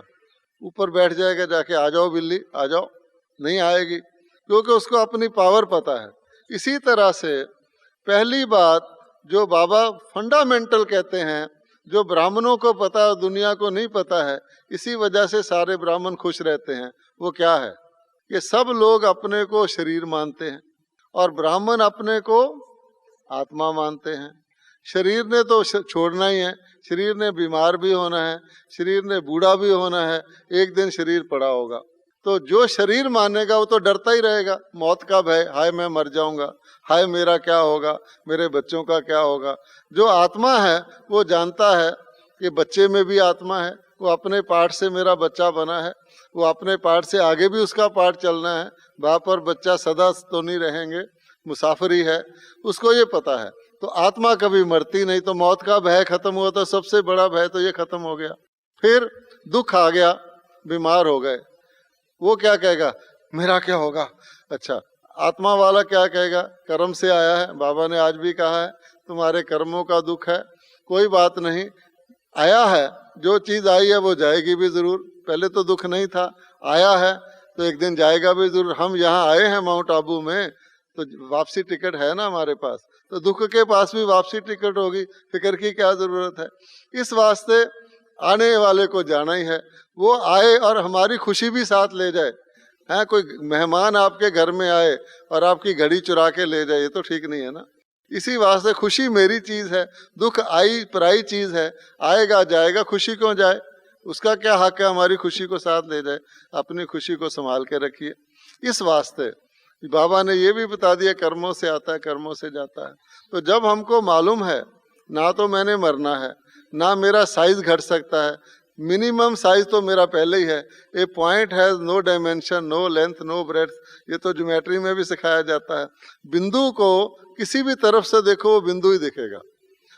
ऊपर बैठ जाएगा जाके, आ जाओ बिल्ली आ जाओ, नहीं आएगी, क्योंकि उसको अपनी पावर पता है। इसी तरह से पहली बात जो बाबा फंडामेंटल कहते हैं, जो ब्राह्मणों को पता है दुनिया को नहीं पता है, इसी वजह से सारे ब्राह्मण खुश रहते हैं, वो क्या है कि सब लोग अपने को शरीर मानते हैं और ब्राह्मण अपने को आत्मा मानते हैं। शरीर ने तो छोड़ना ही है, शरीर ने बीमार भी होना है, शरीर ने बूढ़ा भी होना है, एक दिन शरीर पड़ा होगा। तो जो शरीर मानेगा वो तो डरता ही रहेगा, मौत का भय, हाय मैं मर जाऊंगा, हाय मेरा क्या होगा, मेरे बच्चों का क्या होगा। जो आत्मा है वो जानता है कि बच्चे में भी आत्मा है, वो अपने पार्ट से मेरा बच्चा बना है, वो अपने पार्ट से आगे भी उसका पार्ट चलना है, बाप और बच्चा सदा तो नहीं रहेंगे, मुसाफिरी है, उसको ये पता है। तो आत्मा कभी मरती नहीं, तो मौत का भय खत्म हुआ, तो सबसे बड़ा भय तो ये खत्म हो गया। फिर दुख आ गया, बीमार हो गए, वो क्या कहेगा, मेरा क्या होगा। अच्छा, आत्मा वाला क्या कहेगा, कर्म से आया है, बाबा ने आज भी कहा है तुम्हारे कर्मों का दुख है, कोई बात नहीं, आया है, जो चीज आई है वो जाएगी भी जरूर, पहले तो दुख नहीं था, आया है तो एक दिन जाएगा भी जरूर। हम यहाँ आए हैं माउंट आबू में, तो वापसी टिकट है ना हमारे पास, तो दुख के पास भी वापसी टिकट होगी, फिक्र की क्या जरूरत है। इस वास्ते आने वाले को जाना ही है, वो आए और हमारी खुशी भी साथ ले जाए। है कोई मेहमान आपके घर में आए और आपकी घड़ी चुरा के ले जाए, ये तो ठीक नहीं है ना। इसी वास्ते खुशी मेरी चीज है, दुख आई पराई चीज है, आएगा जाएगा, खुशी क्यों जाए, उसका क्या हक है हमारी खुशी को साथ ले जाए। अपनी खुशी को संभाल के रखिए। इस वास्ते बाबा ने ये भी बता दिया कर्मों से आता है कर्मों से जाता है। तो जब हमको मालूम है ना तो मैंने मरना है, ना मेरा साइज घट सकता है, मिनिमम साइज तो मेरा पहले ही है, a point has no dimension, no length, no breadth, ये तो ज्योमेट्री में भी सिखाया जाता है। बिंदु को किसी भी तरफ से देखो वो बिंदु ही दिखेगा,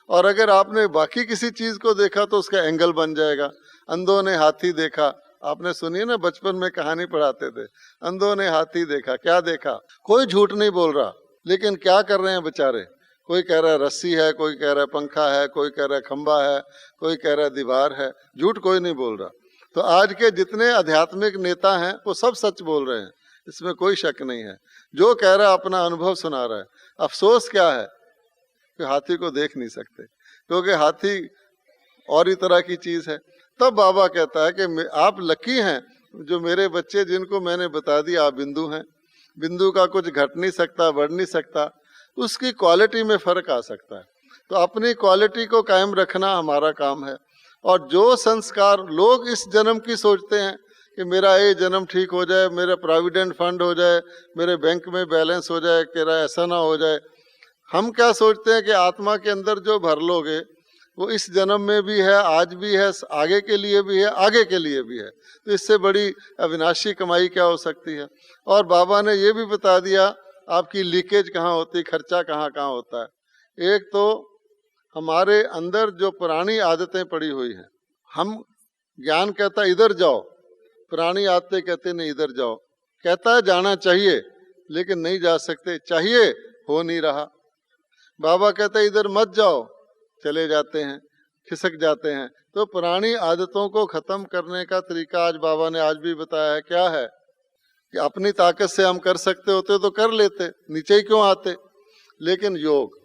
और अगर आपने बाकी किसी चीज को देखा तो उसका एंगल बन जाएगा। अंधों ने हाथी देखा, आपने सुनी ना, बचपन में कहानी पढ़ाते थे, अंधों ने हाथी देखा, क्या देखा, कोई झूठ नहीं बोल रहा, लेकिन क्या कर रहे हैं बेचारे, कोई कह रहा है रस्सी है, कोई कह रहा है पंखा है, कोई कह रहा है खंबा है, कोई कह रहा है दीवार है, झूठ कोई नहीं बोल रहा। तो आज के जितने आध्यात्मिक नेता हैं वो सब सच बोल रहे हैं, इसमें कोई शक नहीं है। जो कह रहा है अपना अनुभव सुना रहा है। अफसोस क्या है कि हाथी को देख नहीं सकते, क्योंकि हाथी और ही तरह की चीज है। तब बाबा कहता है कि आप लकी हैं जो मेरे बच्चे, जिनको मैंने बता दिया आप बिंदु हैं, बिंदु का कुछ घट नहीं सकता, बढ़ नहीं सकता, उसकी क्वालिटी में फर्क आ सकता है। तो अपनी क्वालिटी को कायम रखना हमारा काम है। और जो संस्कार लोग इस जन्म की सोचते हैं कि मेरा ये जन्म ठीक हो जाए, मेरा प्रोविडेंट फंड हो जाए, मेरे बैंक में बैलेंस हो जाए, मेरा ऐसा ना हो जाए, हम क्या सोचते हैं कि आत्मा के अंदर जो भर लोगे वो इस जन्म में भी है, आज भी है, आगे के लिए भी है, आगे के लिए भी है। तो इससे बड़ी अविनाशी कमाई क्या हो सकती है। और बाबा ने ये भी बता दिया आपकी लीकेज कहाँ होती है, खर्चा कहाँ कहाँ होता है। एक तो हमारे अंदर जो पुरानी आदतें पड़ी हुई हैं, हम ज्ञान कहता है इधर जाओ, पुरानी आदतें कहते नहीं इधर जाओ, कहता है जाना चाहिए लेकिन नहीं जा सकते, चाहिए हो नहीं रहा। बाबा कहता है इधर मत जाओ, चले जाते हैं, खिसक जाते हैं। तो पुरानी आदतों को खत्म करने का तरीका आज बाबा ने आज भी बताया है। क्या है कि अपनी ताकत से हम कर सकते होते तो कर लेते, नीचे ही क्यों आते। लेकिन योग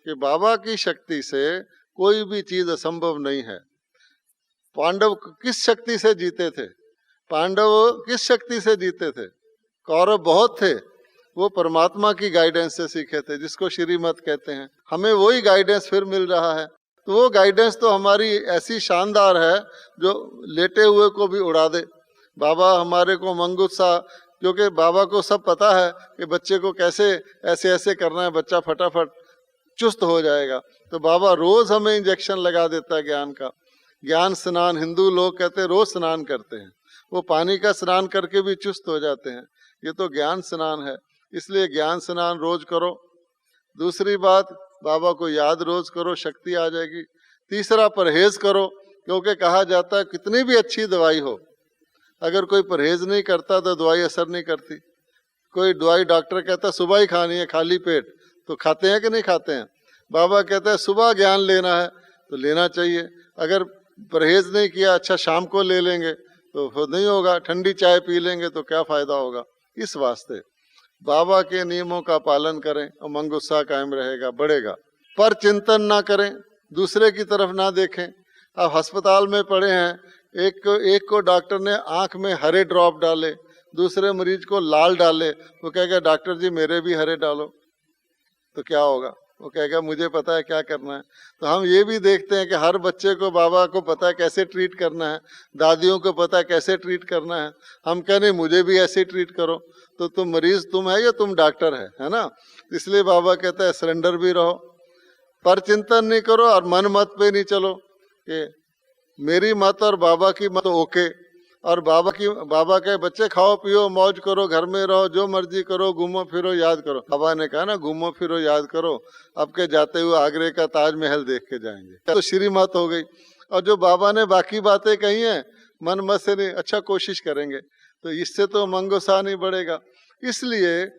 कि बाबा की शक्ति से कोई भी चीज असंभव नहीं है। पांडव किस शक्ति से जीते थे? पांडव किस शक्ति से जीते थे? कौरव बहुत थे, वो परमात्मा की गाइडेंस से सीखे थे, जिसको श्रीमत कहते हैं। हमें वही गाइडेंस फिर मिल रहा है। तो वो गाइडेंस तो हमारी ऐसी शानदार है जो लेटे हुए को भी उड़ा दे। बाबा हमारे को मंगुत्सा, क्योंकि बाबा को सब पता है कि बच्चे को कैसे ऐसे ऐसे करना है, बच्चा फटाफट चुस्त हो जाएगा। तो बाबा रोज हमें इंजेक्शन लगा देता है ज्ञान का। ज्ञान स्नान, हिंदू लोग कहते हैं रोज स्नान करते हैं, वो पानी का स्नान करके भी चुस्त हो जाते हैं। ये तो ज्ञान स्नान है, इसलिए ज्ञान स्नान रोज करो। दूसरी बात, बाबा को याद रोज करो, शक्ति आ जाएगी। तीसरा, परहेज करो, क्योंकि कहा जाता है कितनी भी अच्छी दवाई हो, अगर कोई परहेज नहीं करता तो दवाई असर नहीं करती। कोई दवाई डॉक्टर कहता है सुबह ही खानी है खाली पेट, तो खाते हैं कि नहीं खाते हैं? बाबा कहता है सुबह ज्ञान लेना है तो लेना चाहिए। अगर परहेज नहीं किया, अच्छा शाम को ले लेंगे तो नहीं होगा। ठंडी चाय पी लेंगे तो क्या फायदा होगा? इस वास्ते बाबा के नियमों का पालन करें, उमंग उत्साह कायम रहेगा, बढ़ेगा। पर चिंतन ना करें, दूसरे की तरफ ना देखें। अब अस्पताल में पड़े हैं, एक को डॉक्टर ने आंख में हरे ड्रॉप डाले, दूसरे मरीज को लाल डाले, वो कहेगा डॉक्टर जी मेरे भी हरे डालो, तो क्या होगा? वो कहेगा मुझे पता है क्या करना है। तो हम ये भी देखते हैं कि हर बच्चे को बाबा को पता है कैसे ट्रीट करना है, दादियों को पता है कैसे ट्रीट करना है। हम कह नहीं मुझे भी ऐसे ट्रीट करो, तो तुम मरीज तुम है या तुम डॉक्टर है ना? इसलिए बाबा कहता है सरेंडर भी रहो, पर चिंतन नहीं करो और मन मत पे नहीं चलो कि मेरी मत और बाबा की मत ओके, और बाबा के बच्चे खाओ पियो मौज करो, घर में रहो, जो मर्जी करो, घूमो फिरो याद करो। बाबा ने कहा ना घूमो फिरो याद करो, अब के जाते हुए आगरे का ताजमहल देख के जाएंगे, तो श्रीमत हो गई। और जो बाबा ने बाकी बातें कही हैं मन मत से नहीं, अच्छा कोशिश करेंगे तो इससे तो मंगोसा नहीं बढ़ेगा। इसलिए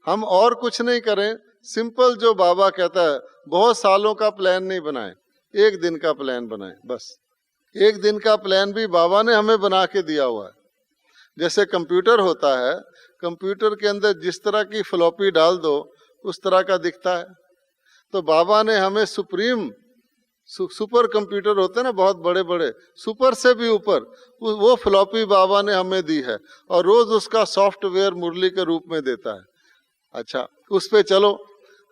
हम और कुछ नहीं करें, सिंपल जो बाबा कहता है, बहुत सालों का प्लान नहीं बनाए, एक दिन का प्लान बनाए बस। एक दिन का प्लान भी बाबा ने हमें बना के दिया हुआ है। जैसे कंप्यूटर होता है, कंप्यूटर के अंदर जिस तरह की फ्लॉपी डाल दो उस तरह का दिखता है। तो बाबा ने हमें सुपर कंप्यूटर होते हैं ना, बहुत बड़े बड़े, सुपर से भी ऊपर वो फ्लॉपी बाबा ने हमें दी है, और रोज उसका सॉफ्टवेयर मुरली के रूप में देता है। अच्छा, उस पे चलो।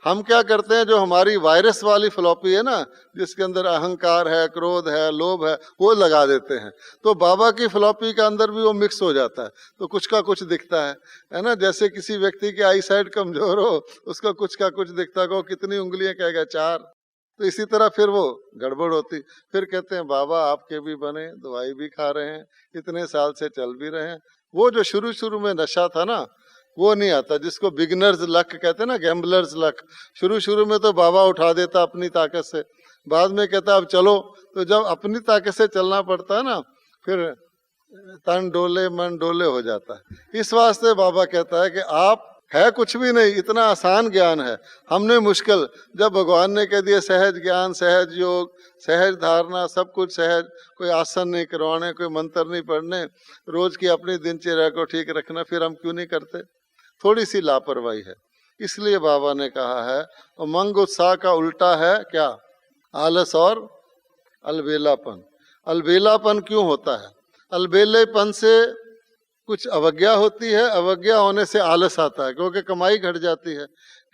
हम क्या करते हैं, जो हमारी वायरस वाली फ्लॉपी है ना, जिसके अंदर अहंकार है, क्रोध है, लोभ है, वो लगा देते हैं। तो बाबा की फ्लॉपी के अंदर भी वो मिक्स हो जाता है, तो कुछ का कुछ दिखता है ना। जैसे किसी व्यक्ति की आई साइड कमजोर हो, उसका कुछ का कुछ दिखता है, कितनी उंगलियां कहेगा 4, तो इसी तरह फिर वो गड़बड़ होती। फिर कहते हैं बाबा आपके भी बने, दवाई भी खा रहे हैं, इतने साल से चल भी रहे हैं। वो जो शुरू शुरू में नशा था ना, वो नहीं आता, जिसको बिगनर्स लक कहते हैं ना, गैम्बलर्स लक। शुरू शुरू में तो बाबा उठा देता अपनी ताकत से, बाद में कहता अब चलो। तो जब अपनी ताकत से चलना पड़ता है ना, फिर तन डोले मन डोले हो जाता है। इस वास्ते बाबा कहता है कि आप है कुछ भी नहीं, इतना आसान ज्ञान है, हमने मुश्किल। जब भगवान ने कह दिया सहज ज्ञान, सहज योग, सहज धारणा, सब कुछ सहज, कोई आसन नहीं करवाने, कोई मंत्र नहीं पढ़ने, रोज की अपनी दिनचर्या को ठीक रखना, फिर हम क्यों नहीं करते? थोड़ी सी लापरवाही है। इसलिए बाबा ने कहा है उमंग उत्साह का उल्टा है क्या? आलस और अलबेलापन। अलबेलापन क्यों होता है? अलबेलेपन से कुछ अवज्ञा होती है, अवज्ञा होने से आलस आता है, क्योंकि कमाई घट जाती है।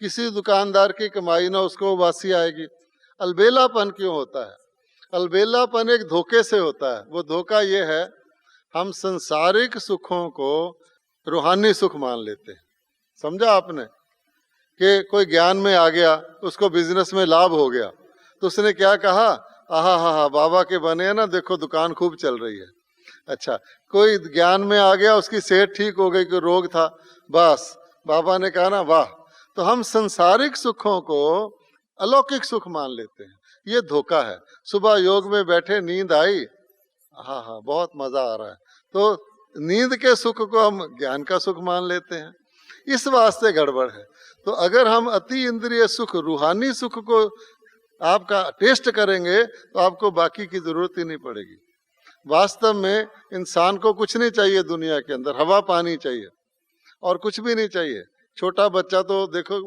किसी दुकानदार की कमाई ना उसको वासी आएगी। अलबेलापन क्यों होता है? अलबेलापन एक धोखे से होता है। वो धोखा ये है, हम संसारिक सुखों को रूहानी सुख मान लेते हैं। समझा आपने? कि कोई ज्ञान में आ गया, उसको बिजनेस में लाभ हो गया, तो उसने क्या कहा, आहा हा बाबा के बने हैं ना, देखो दुकान खूब चल रही है। अच्छा, कोई ज्ञान में आ गया, उसकी सेहत ठीक हो गई, कोई रोग था, बस बाबा ने कहा ना वाह। तो हम संसारिक सुखों को अलौकिक सुख मान लेते हैं, ये धोखा है। सुबह योग में बैठे, नींद आई, हाँ बहुत मजा आ रहा है, तो नींद के सुख को हम ज्ञान का सुख मान लेते हैं। इस वास्ते गड़बड़ है। तो अगर हम अति इंद्रिय सुख, रूहानी सुख को आपका टेस्ट करेंगे, तो आपको बाकी की जरूरत ही नहीं पड़ेगी। वास्तव में इंसान को कुछ नहीं चाहिए दुनिया के अंदर, हवा पानी चाहिए और कुछ भी नहीं चाहिए। छोटा बच्चा तो देखो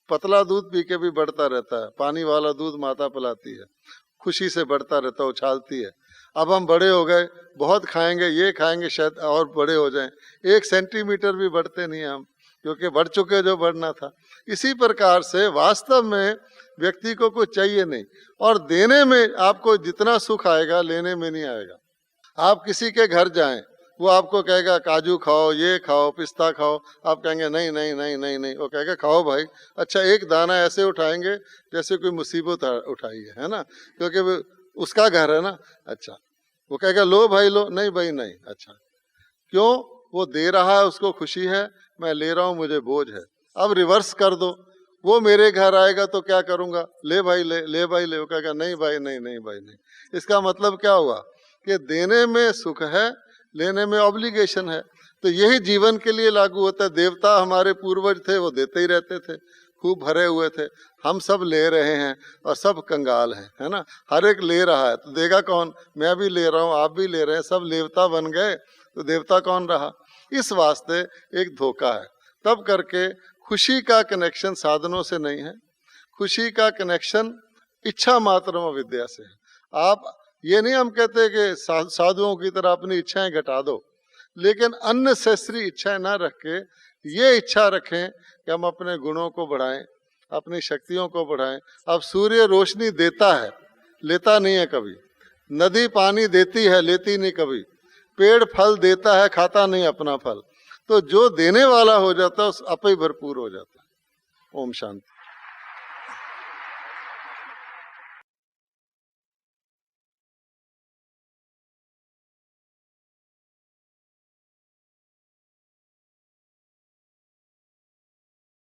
पतला दूध पी के भी बढ़ता रहता है, पानी वाला दूध माता पिलाती है। खुशी से बढ़ता रहता, उछालती है। अब हम बड़े हो गए, बहुत खाएंगे, ये खाएंगे, शायद और बड़े हो जाएं, 1 सेंटीमीटर भी बढ़ते नहीं हम, क्योंकि बढ़ चुके जो बढ़ना था। इसी प्रकार से वास्तव में व्यक्ति को कुछ चाहिए नहीं, और देने में आपको जितना सुख आएगा लेने में नहीं आएगा। आप किसी के घर जाएं, वो आपको कहेगा काजू खाओ, ये खाओ, पिस्ता खाओ, आप कहेंगे नहीं नहीं नहीं नहीं नहीं, वो कहेगा खाओ भाई। अच्छा, एक दाना ऐसे उठाएंगे जैसे कोई मुसीबत उठाई है ना, क्योंकि वो उसका घर है ना। अच्छा, वो कहेगा लो भाई लो, नहीं भाई नहीं। अच्छा, क्यों? वो दे रहा है, उसको खुशी है, मैं ले रहा हूं, मुझे बोझ है। अब रिवर्स कर दो, वो मेरे घर आएगा तो क्या करूंगा, ले भाई ले, ले भाई ले, वो कहेगा नहीं भाई नहीं, नहीं भाई नहीं। इसका मतलब क्या हुआ कि देने में सुख है, लेने में ऑब्लिगेशन है। तो यही जीवन के लिए लागू होता है। देवता हमारे पूर्वज थे, वो देते ही रहते थे, खूब भरे हुए थे। हम सब ले रहे हैं और सब कंगाल हैं, है ना। हर एक ले रहा है तो देगा कौन? मैं भी ले रहा हूँ, आप भी ले रहे हैं, सब देवता बन गए तो देवता कौन रहा? इस वास्ते एक धोखा है। तब करके खुशी का कनेक्शन साधनों से नहीं है, खुशी का कनेक्शन इच्छा मात्र में विद्या से है। आप ये नहीं हम कहते कि साधुओं की तरह अपनी इच्छाएं घटा दो, लेकिन अननेसेसरी इच्छाएं ना रख के ये इच्छा रखें कि हम अपने गुणों को बढ़ाएं, अपनी शक्तियों को बढ़ाएं। अब सूर्य रोशनी देता है, लेता नहीं है कभी। नदी पानी देती है, लेती नहीं कभी। पेड़ फल देता है, खाता नहीं अपना फल। तो जो देने वाला हो जाता है उस आप ही भरपूर हो जाता है। ओम शांति।